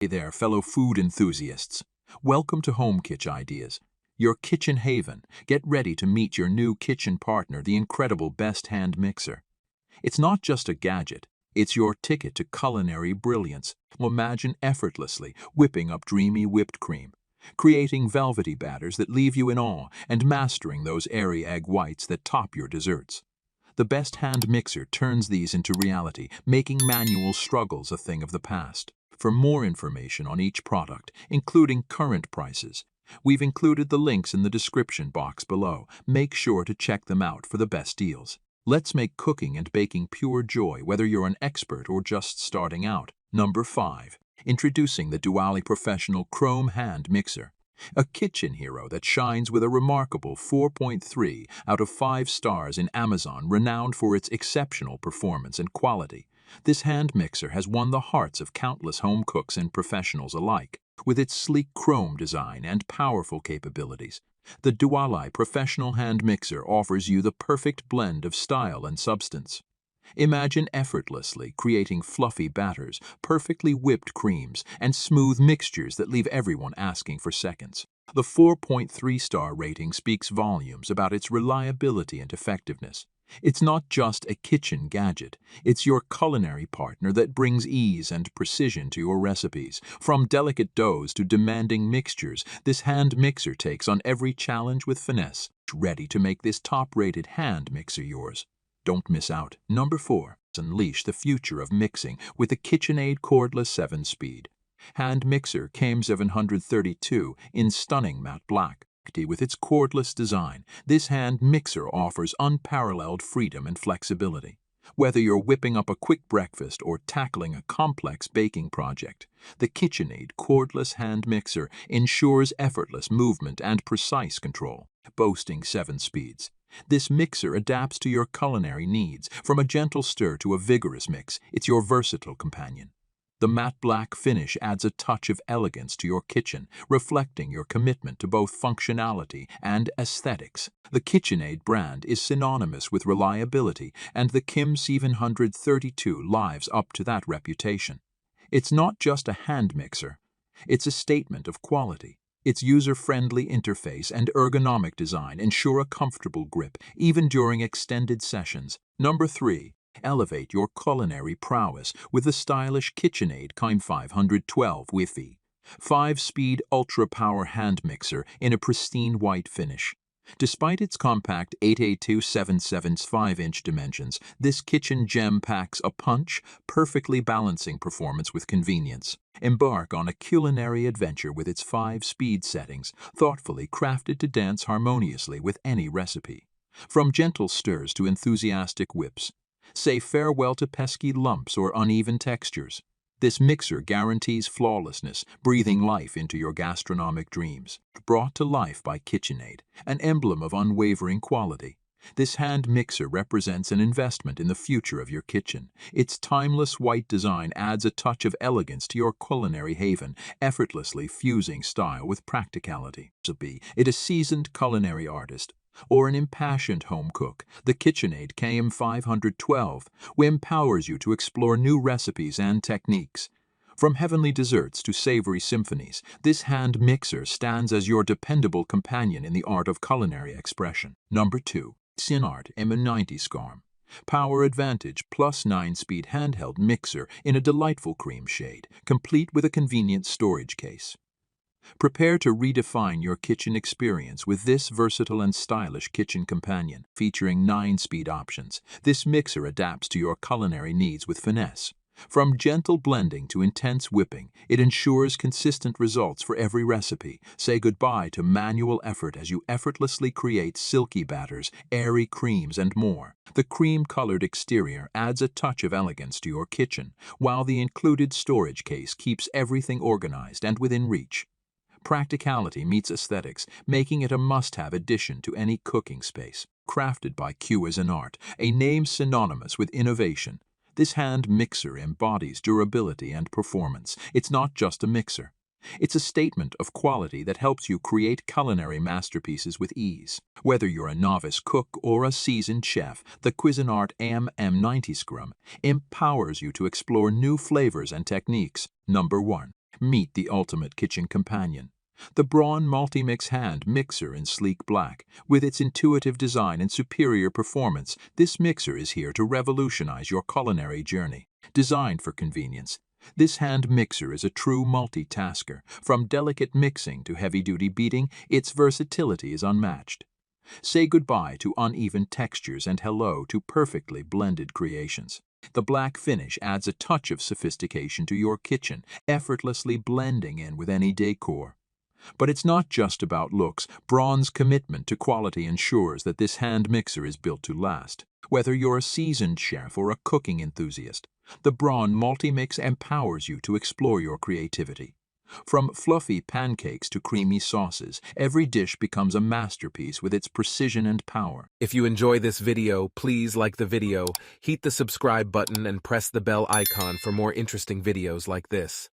Hey there, fellow food enthusiasts. Welcome to Homekitch Ideas, your kitchen haven. Get ready to meet your new kitchen partner, the incredible Best Hand Mixer. It's not just a gadget, it's your ticket to culinary brilliance. Imagine effortlessly whipping up dreamy whipped cream, creating velvety batters that leave you in awe, and mastering those airy egg whites that top your desserts. The Best Hand Mixer turns these into reality, making manual struggles a thing of the past. For more information on each product, including current prices, we've included the links in the description box below. Make sure to check them out for the best deals. Let's make cooking and baking pure joy, whether you're an expert or just starting out. Number 5. Introducing the Dualit Professional Chrome Hand Mixer. A kitchen hero that shines with a remarkable 4.3 out of 5 stars in Amazon, renowned for its exceptional performance and quality. This hand mixer has won the hearts of countless home cooks and professionals alike. With its sleek chrome design and powerful capabilities, the Dualit Professional Hand Mixer offers you the perfect blend of style and substance. Imagine effortlessly creating fluffy batters, perfectly whipped creams, and smooth mixtures that leave everyone asking for seconds. The 4.3-star rating speaks volumes about its reliability and effectiveness. It's not just a kitchen gadget, it's your culinary partner that brings ease and precision to your recipes. From delicate doughs to demanding mixtures, this hand mixer takes on every challenge with finesse. Ready to make this top-rated hand mixer yours? Don't miss out. Number 4. Unleash the future of mixing with the Kitchenaid Cordless 7-speed. Hand mixer KM732 in stunning matte black. With its cordless design, this hand mixer offers unparalleled freedom and flexibility. Whether you're whipping up a quick breakfast or tackling a complex baking project, the Kitchenaid Cordless Hand Mixer ensures effortless movement and precise control. Boasting 7 speeds, this mixer adapts to your culinary needs. From a gentle stir to a vigorous mix, it's your versatile companion. The matte black finish adds a touch of elegance to your kitchen, reflecting your commitment to both functionality and aesthetics. The Kitchenaid brand is synonymous with reliability, and the KM732 lives up to that reputation. It's not just a hand mixer, it's a statement of quality. Its user-friendly interface and ergonomic design ensure a comfortable grip, even during extended sessions. Number 3. Elevate your culinary prowess with the stylish Kitchenaid KM512 Wi-Fi 5-speed ultra-power hand mixer in a pristine white finish. Despite its compact 882/775-inch dimensions, this kitchen gem packs a punch, perfectly balancing performance with convenience. Embark on a culinary adventure with its 5-speed settings, thoughtfully crafted to dance harmoniously with any recipe. From gentle stirs to enthusiastic whips, say farewell to pesky lumps or uneven textures. This mixer guarantees flawlessness, breathing life into your gastronomic dreams. Brought to life by Kitchenaid, an emblem of unwavering quality, this hand mixer represents an investment in the future of your kitchen. Its timeless white design adds a touch of elegance to your culinary haven, effortlessly fusing style with practicality. Be it a seasoned culinary artist or an impassioned home cook, the Kitchenaid KM512 empowers you to explore new recipes and techniques. From heavenly desserts to savory symphonies, this hand mixer stands as your dependable companion in the art of culinary expression. Number 2. Cuisinart M90 Scarm. Power Advantage plus 9-speed handheld mixer in a delightful cream shade, complete with a convenient storage case. Prepare to redefine your kitchen experience with this versatile and stylish kitchen companion. Featuring 9-speed options, this mixer adapts to your culinary needs with finesse. From gentle blending to intense whipping, it ensures consistent results for every recipe. Say goodbye to manual effort as you effortlessly create silky batters, airy creams, and more. The cream-colored exterior adds a touch of elegance to your kitchen, while the included storage case keeps everything organized and within reach. Practicality meets aesthetics, making it a must-have addition to any cooking space. Crafted by Cuisinart, a name synonymous with innovation, this hand mixer embodies durability and performance. It's not just a mixer. It's a statement of quality that helps you create culinary masterpieces with ease. Whether you're a novice cook or a seasoned chef, the Cuisinart M90 Scrum empowers you to explore new flavors and techniques. Number 1. Meet the ultimate kitchen companion. The Braun MultiMix hand mixer in sleek black. With its intuitive design and superior performance, this mixer is here to revolutionize your culinary journey. Designed for convenience, this hand mixer is a true multitasker. From delicate mixing to heavy-duty beating, its versatility is unmatched. Say goodbye to uneven textures and hello to perfectly blended creations. The black finish adds a touch of sophistication to your kitchen, effortlessly blending in with any decor. But it's not just about looks. Braun's commitment to quality ensures that this hand mixer is built to last. Whether you're a seasoned chef or a cooking enthusiast, the Braun MultiMix empowers you to explore your creativity. From fluffy pancakes to creamy sauces, every dish becomes a masterpiece with its precision and power. If you enjoy this video, please like the video, hit the subscribe button and press the bell icon for more interesting videos like this.